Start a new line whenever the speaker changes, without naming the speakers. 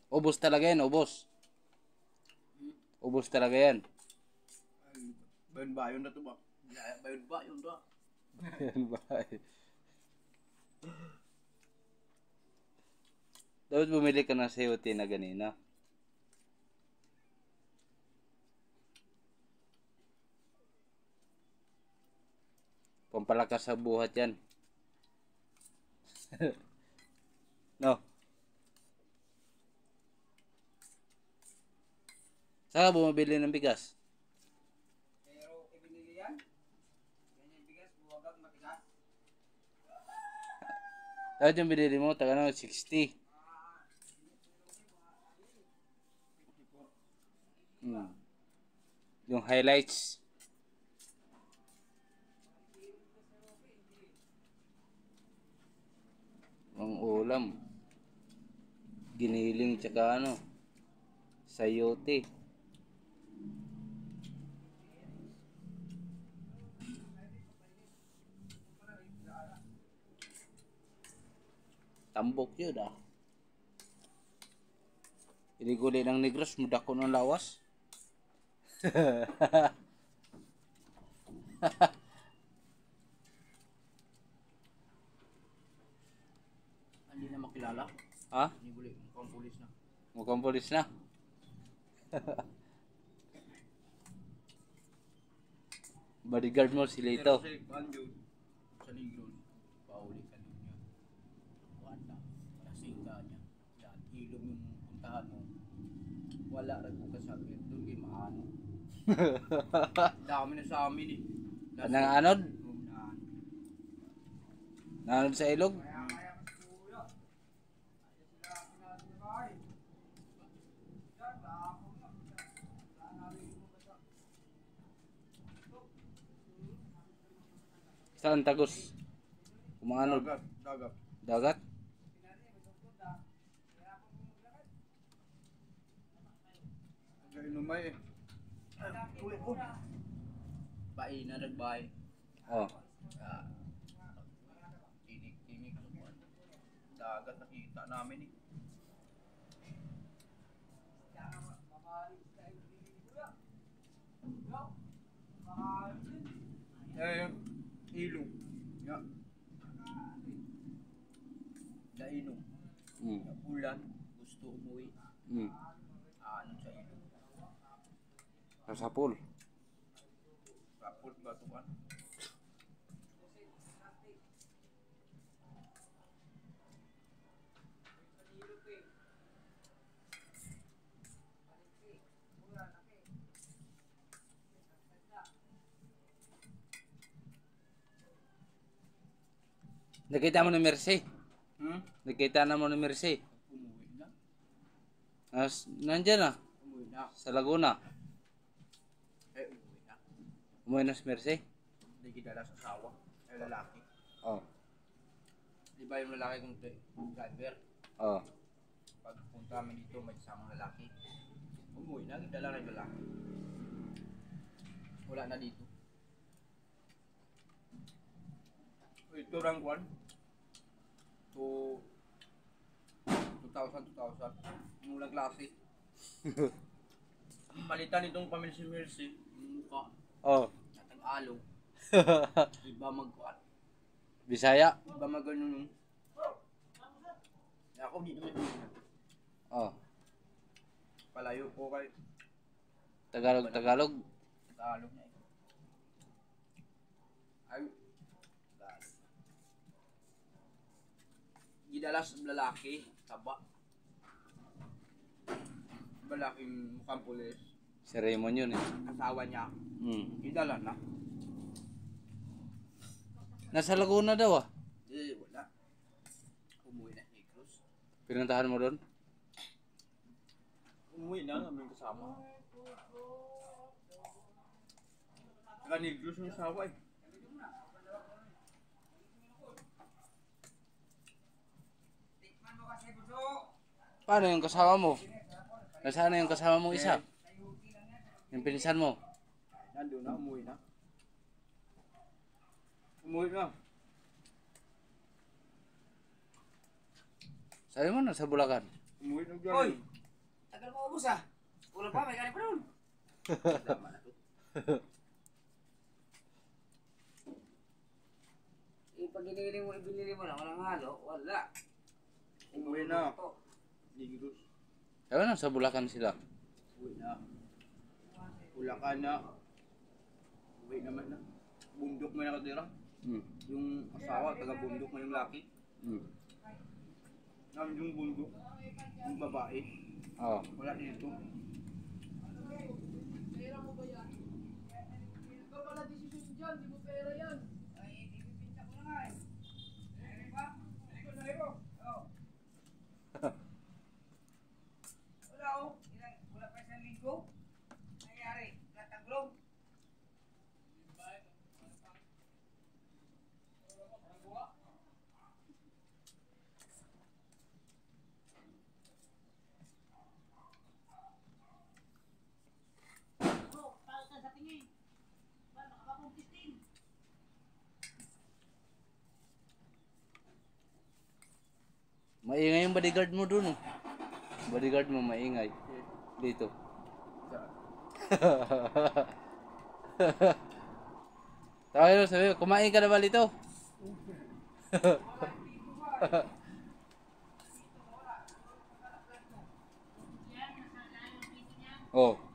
Ubos talaga yan, ubos. Ubos talaga yan.
Bayon na to ba? Bayon to.
Yan ba? Dapat bumili ka ng sayote na ganina. Pampalakas sa buhat yan. No? Saan ka bumabili ng bigas?
Pero ibinili yan? Ganyan bigas, buwagang matigas.
Dapat yung binili mo, taga na 60. Yung highlights. Ang ulam. Giniling tsaka ano. Sayote. Tambok yun ah. Iliguli ng negros, mudako ng lawas.
Hindi na makilala.
Ha?
Niguli, mukhang pulis na.
Mukhang polis na. Bodyguard mo si Lito.
Pero si Banjo, sa Negros, pauli ka din niya. Wala. Lasing ka niya. Yan, ilog yung puntahan mo. Wala rin po kasabi. Doon kayo maano. Dami na sa amin eh.
Nanganod?
Naan.
Nanganod sa ilog? Saan tagos? Kumanod?
Dagat.
Dagat?
Inumay eh. Bae na nagbay.
Oh.
Tinik-tinik. Dagat nakita namin eh. Ilong. Ya. Dainong. Ulan. Gusto umuwi. Ano sa ilong.
Kasapul.
Kapot ba ito ba?
Nakita mo ni Mercy? Nakita na mo ni Mercy?
Umuwi na.
Nandyan na.
Umuwi na.
Sa Laguna.
Umuwi na.
Umuwi na si Mercy?
Hindi kidala sa asawa. Ay lalaki.
Oh.
Di ba yung lalaki kong driver?
Oh.
Pag punta kami dito, may isang lalaki. Umuwi na, kidala na yung lalaki. Wala na dito. Ito rang kwan. 2000. Yung ulang klase. Palitan itong pamilya si Mercy. Yung mukha.
Oh.
Natag-alo. Iba mag-kwan.
Bisaya?
Iba mag-ganun. Ako dito may tingin.
Oh.
Palayo ko kay
Tagalog.
Tagalog niya eh. Ay. Tagalog. Gidalas ng lalaki. Taba. Malaking mukhang pulis.
Si Raymond yun eh.
Asawa niya. Gidala na.
Nasa Laguna daw ah.
Wala. Umuwi na Negros.
Pinuntahan mo doon?
Umuwi na namin kasama. Saka Negros yung asawa eh.
Paano yung kasama mo? Nasaan na yung kasama mo isa? Yung pinsan mo?
Nandun na, umuwi na. Umuwi na.
Sabi mo na sa Bulacan.
Umuwi na
Hoy!
dyan.
Tagal mo ubus ah. Kulang pa, may kanin pa doon.
Tama na to.
Pag inili mo, ibinili mo na, walang halo, wala.
Umuwi na. Ligros.
Ewan na, sa Bulacan sila.
Uwi na. Bulacan na. Uwi naman na. Bundok may nakatira.
Hmm.
Yung asawa, taga bundok may yung laki.
Hmm.
Namin yung bundok. Yung babae.
Oo.
Wala dito.
Wala oh. Wala pa isang linggo. Nangyari, nataglong.
Maingay yung bodyguard mo dun. Oh. Bodyguard mo maingay. Dito. Tayo, sabi, kumain ka na ba dito? Oh.